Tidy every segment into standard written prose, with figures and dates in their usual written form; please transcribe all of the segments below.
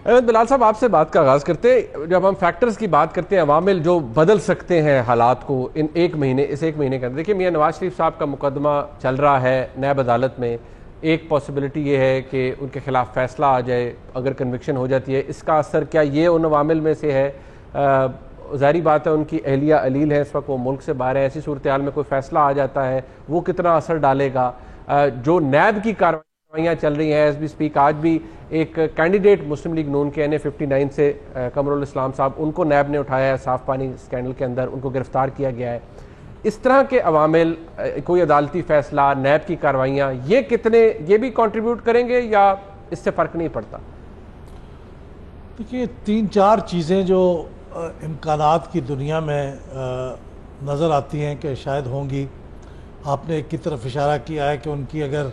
احمد بلال صاحب، آپ سے بات کا آغاز کرتے ہیں. جب ہم فیکٹرز کی بات کرتے ہیں، عوامل جو بدل سکتے ہیں حالات کو اس ایک مہینے کے اندر، دیکھیں میاں نواز شریف صاحب کا مقدمہ چل رہا ہے نیب عدالت میں. ایک پاسبلٹی یہ ہے کہ ان کے خلاف فیصلہ آ جائے اگر کنوکشن ہو جاتی ہے. اس کا اثر کیا یہ ان عوامل میں سے ہے؟ ظاہری بات ہے ان کی اہلیہ علیل ہے، اس وقت وہ ملک سے باہر ہے. ایسی صورتحال میں کوئی فیصلہ آ جاتا ہے، وہ کتنا اثر ڈالے گا؟ جو نیب کی کارروائیاں چل رہی ہیں ایز بی سپیک، آج بھی ایک کینڈیڈیٹ مسلم لیگ نون کے NA-59 سے قمر الاسلام صاحب، ان کو نیب نے اٹھایا ہے صاف پانی اسکینڈل کے اندر، ان کو گرفتار کیا گیا ہے. اس طرح کے عوامل، کوئی عدالتی فیصلہ، نیب کی کارروائیاں، یہ بھی کنٹریبیوٹ کریں گے یا اس سے فرق نہیں پڑتا؟ دیکھیے 3-4 چیزیں جو امکانات کی دنیا میں نظر آتی ہیں کہ شاید ہوں گی. آپ نے ایک کی طرف اشارہ کیا ہے کہ ان کی اگر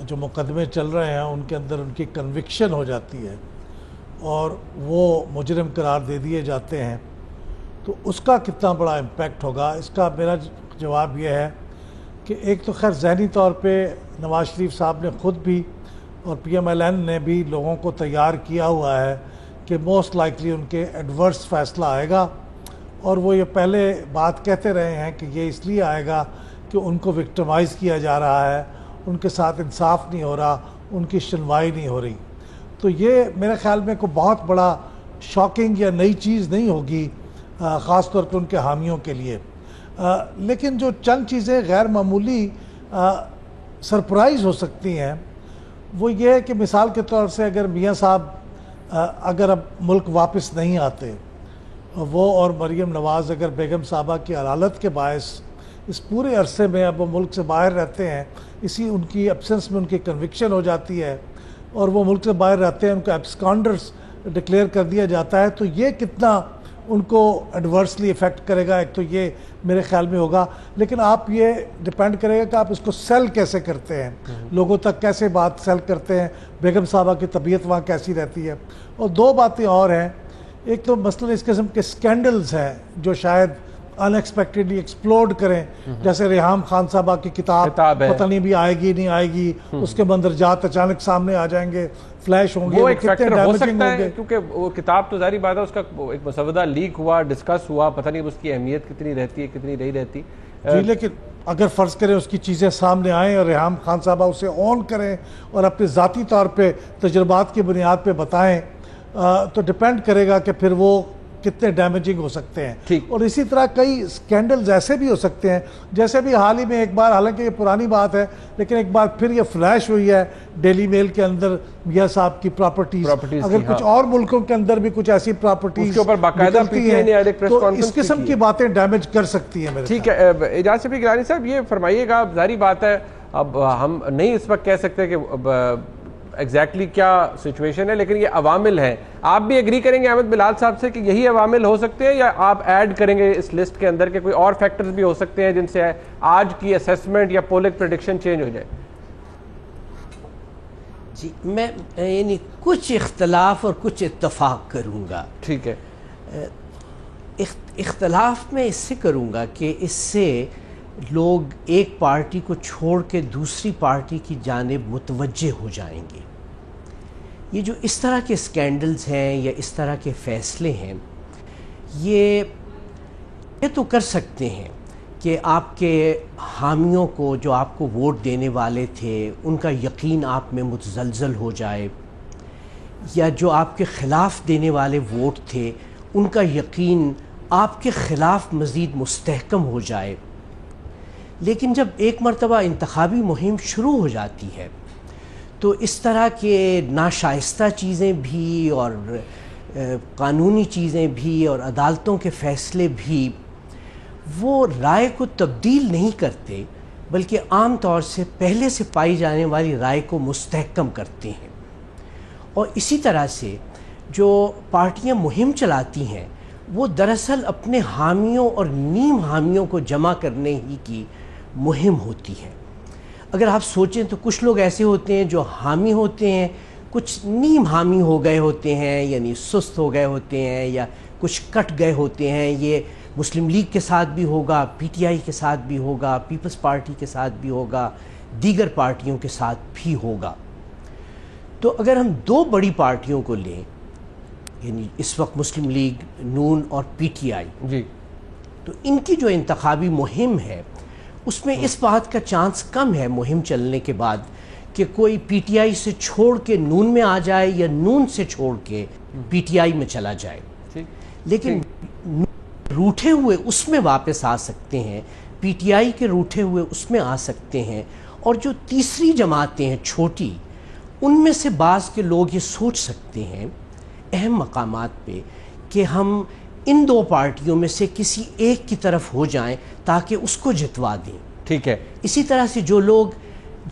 جو مقدمے چل رہے ہیں ان کے اندر ان کی کنوکشن ہو جاتی ہے اور وہ مجرم قرار دے دیے جاتے ہیں تو اس کا کتنا بڑا امپیکٹ ہوگا. اس کا میرا جواب یہ ہے کہ ایک تو خیر ذہنی طور پہ نواز شریف صاحب نے خود بھی اور PMLN نے بھی لوگوں کو تیار کیا ہوا ہے کہ موسٹ لائکلی ان کے ایڈورس فیصلہ آئے گا، اور وہ یہ پہلے بات کہتے رہے ہیں کہ یہ اس لیے آئے گا کہ ان کو وکٹمائز کیا جا رہا ہے، ان کے ساتھ انصاف نہیں ہو رہا، ان کی سنوائی نہیں ہو رہی. تو یہ میرے خیال میں کوئی بہت بڑا شاکنگ یا نئی چیز نہیں ہوگی، خاص طور پہ ان کے حامیوں کے لیے. لیکن جو چند چیزیں غیر معمولی سرپرائز ہو سکتی ہیں وہ یہ ہے کہ مثال کے طور سے اگر میاں صاحب اگر اب ملک واپس نہیں آتے، وہ اور مریم نواز اگر بیگم صاحبہ کی عدالت کے باعث اس پورے عرصے میں اب وہ ملک سے باہر رہتے ہیں، اسی ان کی ایبسنس میں ان کی کنوکشن ہو جاتی ہے اور وہ ملک سے باہر رہتے ہیں، ان کو ایبسکانڈرز ڈکلیئر کر دیا جاتا ہے، تو یہ کتنا ان کو ایڈورسلی افیکٹ کرے گا. ایک تو یہ میرے خیال میں ہوگا. لیکن آپ یہ ڈیپینڈ کرے گا کہ آپ اس کو سیل کیسے کرتے ہیں، لوگوں تک کیسے بات سیل کرتے ہیں، بیگم صاحبہ کی طبیعت وہاں کیسی رہتی ہے. اور 2 باتیں اور ہیں. ایک تو مثلا اس قسم کے سکینڈلز ہیں جو شاید ان ایکسپیکٹڈلی ایکسپلوڈ کریں، جیسے ریحام خان صاحبہ کی کتاب پتہ نہیں بھی آئے گی نہیں آئے گی، اس کے مندرجات اچانک سامنے آ جائیں گے، فلیش ہوں گے، وہ ایک فیکٹر ہو سکتا ہے کیونکہ وہ کتاب تو ظاہری بات ہے اس کا ایک مسودہ لیک ہوا، ڈسکس ہوا، پتہ نہیں اس کی اہمیت کتنی رہتی ہے کتنی نہیں رہتی. جی لیکن اگر فرض کریں اس کی چیزیں سامنے آئیں اور ریحام خان صاحبہ اسے اون کریں اور اپنے ذاتی طور پہ تجربات کی بنیاد پہ بتائیں تو ڈیپینڈ کرے گا کہ پھر وہ کتنے ڈیمیجنگ ہو سکتے ہیں. اور اسی طرح کئی سکینڈلز ایسے بھی ہو سکتے ہیں، جیسے بھی حال ہی میں ایک بار، حالانکہ یہ پرانی بات ہے لیکن ایک بار پھر یہ فلیش ہوئی ہے ڈیلی میل کے اندر میاں صاحب کی پراپرٹیز. اگر کچھ اور ملکوں کے اندر بھی کچھ ایسی پراپرٹیز نکلتی ہیں تو اس قسم کی باتیں ڈیمیج کر سکتی ہیں میرے. ٹھیک ہے اعجاز شفیق گیلانی صاحب، یہ فرمائیے گا، ظاہری بات ہے اب ہم نہیں اس وقت کہہ سکتے کہ ایگزیکٹلی کیا سچویشن ہے، لیکن یہ عوامل ہیں. آپ بھی ایگری کریں گے احمد بلال صاحب سے کہ یہی عوامل ہو سکتے ہیں، یا آپ ایڈ کریں گے اس لسٹ کے اندر کہ کوئی اور فیکٹرز بھی ہو سکتے ہیں جن سے آج کی اسیسمنٹ یا پولک پریڈکشن چینج ہو جائے؟ جی میں یعنی کچھ اختلاف اور کچھ اتفاق کروں گا. ٹھیک ہے. اختلاف میں اس سے کروں گا کہ اس سے لوگ ایک پارٹی کو چھوڑ کے دوسری پارٹی کی جانب متوجہ ہو جائیں گے. یہ جو اس طرح کے سکینڈلز ہیں یا اس طرح کے فیصلے ہیں، یہ تو کر سکتے ہیں کہ آپ کے حامیوں کو، جو آپ کو ووٹ دینے والے تھے، ان کا یقین آپ میں متزلزل ہو جائے، یا جو آپ کے خلاف دینے والے ووٹ تھے ان کا یقین آپ کے خلاف مزید مستحکم ہو جائے. لیکن جب ایک مرتبہ انتخابی مہم شروع ہو جاتی ہے تو اس طرح کے ناشائستہ چیزیں بھی اور قانونی چیزیں بھی اور عدالتوں کے فیصلے بھی وہ رائے کو تبدیل نہیں کرتے، بلکہ عام طور سے پہلے سے پائی جانے والی رائے کو مستحکم کرتے ہیں. اور اسی طرح سے جو پارٹیاں مہم چلاتی ہیں وہ دراصل اپنے حامیوں اور نیم حامیوں کو جمع کرنے ہی کی مہم ہوتی ہے. اگر آپ سوچیں تو کچھ لوگ ایسے ہوتے ہیں جو حامی ہوتے ہیں، کچھ نیم حامی ہو گئے ہوتے ہیں، یعنی سست ہو گئے ہوتے ہیں یا کچھ کٹ گئے ہوتے ہیں. یہ مسلم لیگ کے ساتھ بھی ہوگا، PTI کے ساتھ بھی ہوگا، پیپلز پارٹی کے ساتھ بھی ہوگا، دیگر پارٹیوں کے ساتھ بھی ہوگا. تو اگر ہم 2 بڑی پارٹیوں کو لیں یعنی اس وقت مسلم لیگ، نون اور پی ٹی آئی، جی، تو ان کی جو انتخابی مہم ہے اس میں اس بات کا چانس کم ہے مہم چلنے کے بعد کہ کوئی پی ٹی آئی سے چھوڑ کے نون میں آ جائے یا نون سے چھوڑ کے پی ٹی آئی میں چلا جائے، لیکن روٹھے ہوئے اس میں واپس آ سکتے ہیں، پی ٹی آئی کے روٹھے ہوئے اس میں آ سکتے ہیں، اور جو تیسری جماعتیں ہیں چھوٹی، ان میں سے بعض کے لوگ یہ سوچ سکتے ہیں اہم مقامات پہ کہ ہم ان دو پارٹیوں میں سے کسی ایک کی طرف ہو جائیں تاکہ اس کو جتوا دیں۔ ٹھیک ہے، اسی طرح سے جو لوگ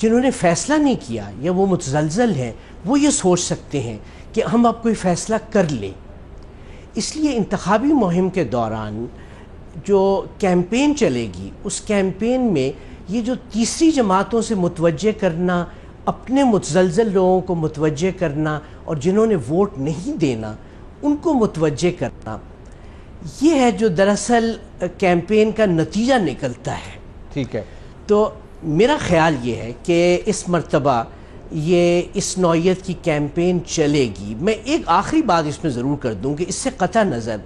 جنہوں نے فیصلہ نہیں کیا یا وہ متزلزل ہیں، وہ یہ سوچ سکتے ہیں کہ ہم اب کوئی فیصلہ کر لیں۔ اس لیے انتخابی مہم کے دوران جو کیمپین چلے گی، اس کیمپین میں یہ جو تیسری جماعتوں سے متوجہ کرنا، اپنے متزلزل لوگوں کو متوجہ کرنا اور جنہوں نے ووٹ نہیں دینا ان کو متوجہ کرنا، یہ ہے جو دراصل کیمپین کا نتیجہ نکلتا ہے۔ ٹھیک ہے، تو میرا خیال یہ ہے کہ اس مرتبہ یہ اس نوعیت کی کیمپین چلے گی۔ میں ایک آخری بات اس میں ضرور کر دوں کہ اس سے قطع نظر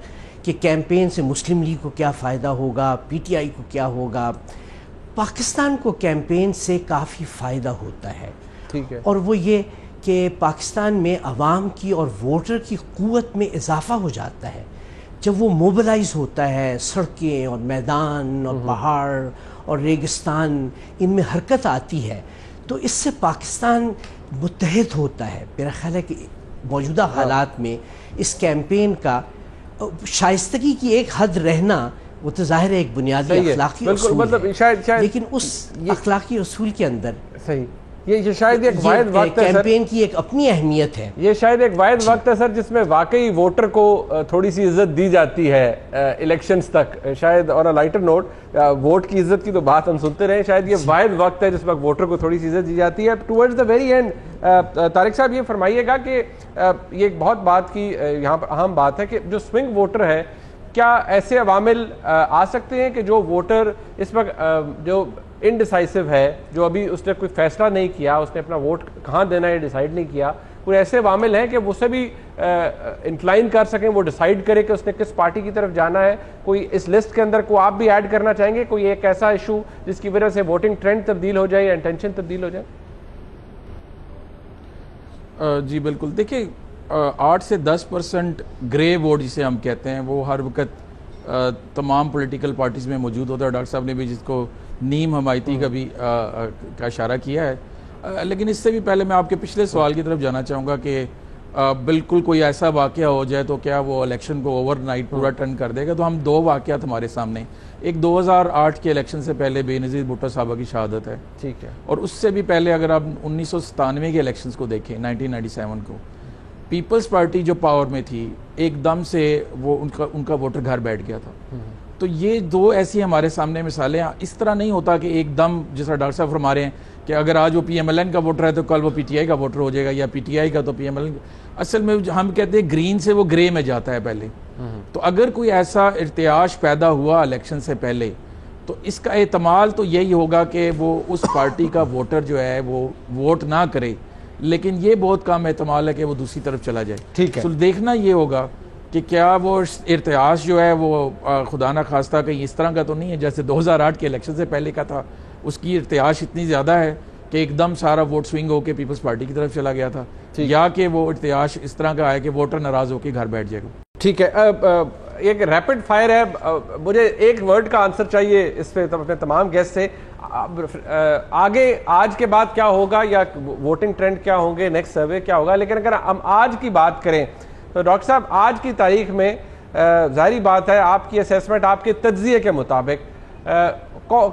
کہ کیمپین سے مسلم لیگ کو کیا فائدہ ہوگا، پی ٹی آئی کو کیا ہوگا، پاکستان کو کیمپین سے کافی فائدہ ہوتا ہے، ٹھیک ہے، اور وہ یہ کہ پاکستان میں عوام کی اور ووٹر کی قوت میں اضافہ ہو جاتا ہے جب وہ موبلائز ہوتا ہے، سڑکیں اور میدان اور پہاڑ اور ریگستان ان میں حرکت آتی ہے، تو اس سے پاکستان متحد ہوتا ہے۔ میرا خیال ہے کہ موجودہ حالات میں اس کیمپین کا شائستگی کی ایک حد رہنا، وہ تو ظاہر ہے ایک بنیادی اخلاقی اصول مطلب ہے، شاید لیکن اس اخلاقی اصول کے اندر صحیح، یہ شاید ایک واحد وقت ہے سر، کیمپین کی ایک اپنی اہمیت ہے۔ یہ شاید ایک واحد وقت ہے سر جس میں واقعی ووٹر کو تھوڑی سی عزت دی جاتی ہے الیکشنز تک، شاید اور لائٹر نوٹ، ووٹ کی عزت کی تو بات ہم سنتے رہے، شاید یہ واحد وقت ہے جس وقت ووٹر کو تھوڑی سی عزت دی جاتی ہے۔ Towards the very and Tariq صاحب یہ فرمائیے گا کہ یہ ایک بہت بات کی یہاں پر اہم بات ہے کہ جو سوئنگ ووٹر ہے، کیا ایسے عوامل آ سکتے ہیں کہ جو ووٹر اس وقت جو انڈیسائسو ہے، جو ابھی اس نے کوئی فیصلہ نہیں کیا، اس نے اپنا ووٹ کہاں دینا ہے ڈیسائیڈ نہیں کیا، کوئی ایسے عوامل ہیں کہ وہ سے بھی انکلائن کر سکیں، وہ ڈیسائیڈ کرے کہ اس نے کس پارٹی کی طرف جانا ہے؟ کوئی اس لسٹ کے اندر کو آپ بھی ایڈ کرنا چاہیں گے، کوئی ایک ایسا ایشو جس کی وجہ سے ووٹنگ ٹرینڈ تبدیل ہو جائے یا انٹینشن تبدیل ہو جائے؟ جی بالکل، دیکھیں 8 سے 10% گرے ووٹ جسے ہم کہتے ہیں وہ ہر وقت تمام پولیٹیکل پارٹیز میں موجود ہوتا ہے۔ ڈاکٹر صاحب نے بھی جس کو نیم حمایتی کا بھی کا اشارہ کیا ہے، لیکن اس سے بھی پہلے میں آپ کے پچھلے سوال کی طرف جانا چاہوں گا کہ بالکل کوئی ایسا واقعہ ہو جائے تو کیا وہ الیکشن کو اوور نائٹ پورا ٹرن کر دے گا؟ تو ہم 2 واقعات ہمارے سامنے، ایک 2008 کے الیکشن سے پہلے بے نظیر بھٹو صاحبہ کی شہادت ہے، ٹھیک ہے، اور اس سے بھی پہلے اگر آپ 1997 کے الیکشنز کو دیکھیں، 1997 کو، پیپلز پارٹی جو پاور میں تھی ایک دم سے وہ ان کا ووٹر گھر بیٹھ گیا تھا۔ تو یہ 2 ایسی ہمارے سامنے مثالیں، اس طرح نہیں ہوتا کہ ایک دم جس طرح ڈاکٹر صاحب فرما رہے ہیں کہ اگر آج وہ پی ایم ایل این کا ووٹر ہے تو کل وہ پی ٹی آئی کا ووٹر ہو جائے گا، یا پی ٹی آئی کا تو پی ایم ایل این۔ اصل میں ہم کہتے ہیں گرین سے وہ گرے میں جاتا ہے پہلے۔ تو اگر کوئی ایسا ارتعاش پیدا ہوا الیکشن سے پہلے تو اس کا احتمال تو یہی ہوگا کہ وہ اس پارٹی کا ووٹر جو ہے وہ ووٹ نہ کرے، لیکن یہ بہت کم احتمال ہے کہ وہ دوسری طرف چلا جائے۔ ٹھیک ہے، تو دیکھنا یہ ہوگا کہ کیا وہ ارتعاش جو ہے وہ خدا نہ خواستہ کہیں اس طرح کا تو نہیں ہے جیسے 2008 کے الیکشن سے پہلے کا تھا، اس کی ارتعاش اتنی زیادہ ہے کہ ایک دم سارا ووٹ سوئنگ ہو کے پیپلز پارٹی کی طرف چلا گیا تھا، یا کہ وہ ارتعاش اس طرح کا ہے کہ ووٹر ناراض ہو کے گھر بیٹھ جائے گا۔ ٹھیک ہے، ایک ریپڈ فائر ہے، مجھے ایک ورڈ کا آنسر چاہیے اس پہ اپنے تمام گیسٹ سے۔ آگے آج کے بعد کیا ہوگا یا ووٹنگ ٹرینڈ کیا ہوں گے، نیکسٹ سروے کیا ہوگا، لیکن اگر ہم آج کی بات کریں تو ڈاکٹر صاحب آج کی تاریخ میں ظاہری بات ہے آپ کی اسیسمنٹ، آپ کے تجزیے کے مطابق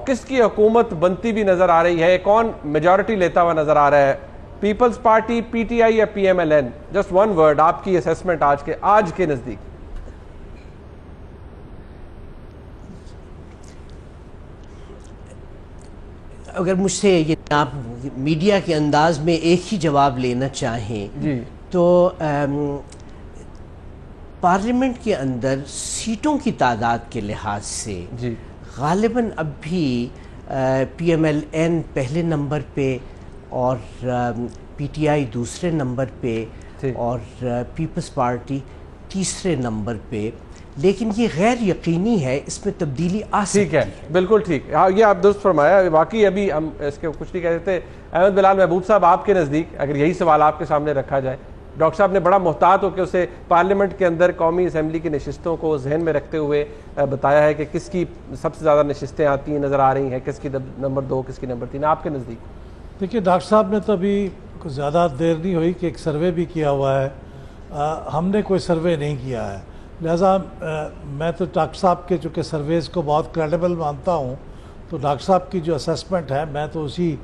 کس کی حکومت بنتی بھی نظر آ رہی ہے، کون میجورٹی لیتا ہوا نظر آ رہا ہے، پیپلز پارٹی، پی ٹی آئی یا P M L N? Just one word آپ کی اسیسمنٹ آج کے نزدیک۔ اگر مجھ سے یہ آپ میڈیا کے انداز میں ایک ہی جواب لینا چاہیں جی تو پارلیمنٹ کے اندر سیٹوں کی تعداد کے لحاظ سے جی غالباً اب بھی پی ایم ایل این پہلے نمبر پہ اور پی ٹی آئی دوسرے نمبر پہ اور پیپلز پارٹی تیسرے نمبر پہ، لیکن یہ غیر یقینی ہے، اس میں تبدیلی آ سکتی ہے۔ ٹھیک ہے، بالکل ٹھیک، یہ آپ درست فرمایا۔ واقعی ابھی ہم اس کے کچھ نہیں کہہ سکتے۔ احمد بلال محبوب صاحب، آپ کے نزدیک اگر یہی سوال آپ کے سامنے رکھا جائے، ڈاکٹر صاحب نے بڑا محتاط ہو کے اسے پارلیمنٹ کے اندر قومی اسمبلی کی نشستوں کو ذہن میں رکھتے ہوئے بتایا ہے کہ کس کی سب سے زیادہ نشستیں آتی ہیں نظر آ رہی ہیں، کس کی نمبر 2، کس کی نمبر 3، آپ کے نزدیک؟ دیکھیے ڈاکٹر صاحب نے تو ابھی کچھ زیادہ دیر نہیں ہوئی کہ ایک سروے بھی کیا ہوا ہے، ہم نے کوئی سروے نہیں کیا ہے، لہٰذا میں تو ڈاکٹر صاحب کے چونکہ سرویز کو بہت کریڈیبل مانتا ہوں، تو ڈاکٹر صاحب کی جو اسیسمنٹ ہے میں تو اسی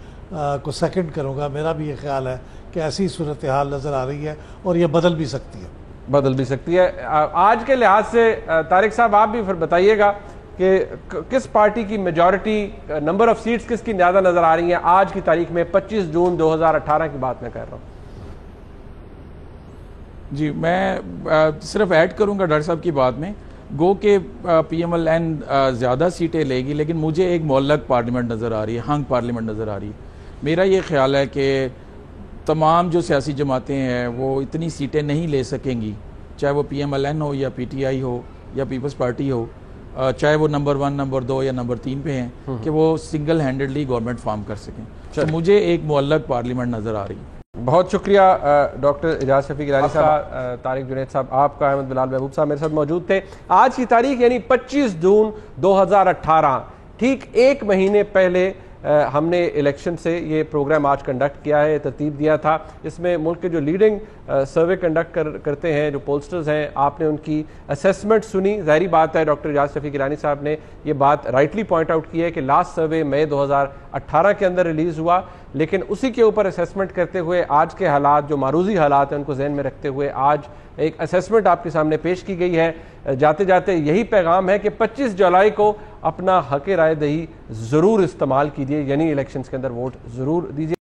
کو سیکنڈ کروں گا۔ میرا بھی یہ خیال ہے کہ ایسی صورتحال نظر آ رہی ہے اور یہ بدل بھی سکتی ہے۔ آج کے لحاظ سے طارق صاحب آپ بھی پھر بتائیے گا کہ کس پارٹی کی میجورٹی، نمبر آف سیٹس کس کی زیادہ نظر آ رہی ہیں آج کی تاریخ میں؟ 25 جون 2018 کی بات میں کر رہا ہوں۔ جی میں صرف ایڈ کروں گا ڈاکٹر صاحب کی بات میں، گو کہ پی ایم ایل این زیادہ سیٹیں لے گی، لیکن مجھے ایک معلق پارلیمنٹ نظر آ رہی ہے، ہنگ پارلیمنٹ نظر آ رہی ہے۔ میرا یہ خیال ہے کہ تمام جو سیاسی جماعتیں ہیں وہ اتنی سیٹیں نہیں لے سکیں گی، چاہے وہ پی ایم ایل این ہو یا پی ٹی آئی ہو یا پیپلز پارٹی ہو، چاہے وہ نمبر 1، نمبر 2 یا نمبر 3 پہ ہیں، کہ وہ سنگل ہینڈڈلی گورنمنٹ فارم کر سکیں۔ تو مجھے ایک معلق پارلیمنٹ نظر آ رہی ہے۔ بہت شکریہ ڈاکٹر اعجاز شفیق گیلانی صاحب، طارق جنید صاحب، آپ کا، احمد بلال محبوب صاحب میرے ساتھ موجود تھے۔ آج کی تاریخ یعنی 25 جون 2018، ٹھیک ایک مہینے پہلے ہم نے الیکشن سے یہ پروگرام آج کنڈکٹ کیا ہے، ترتیب دیا تھا۔ اس میں ملک کے جو لیڈنگ سروے کنڈکٹ کرتے ہیں، جو پولسٹرز ہیں، آپ نے ان کی اسیسمنٹ سنی۔ ظاہری بات ہے ڈاکٹر اعجاز شفیق گیلانی صاحب نے یہ بات رائٹلی پوائنٹ آؤٹ کی ہے کہ لاسٹ سروے مئی 2018 کے اندر ریلیز ہوا، لیکن اسی کے اوپر اسیسمنٹ کرتے ہوئے آج کے حالات، جو معروضی حالات ہیں، ان کو ذہن میں رکھتے ہوئے آج ایک اسیسمنٹ آپ کے سامنے پیش کی گئی ہے۔ جاتے جاتے یہی پیغام ہے کہ 25 جولائی کو اپنا حق رائے دہی ضرور استعمال کیجیے، یعنی الیکشنز کے اندر ووٹ ضرور دیجیے۔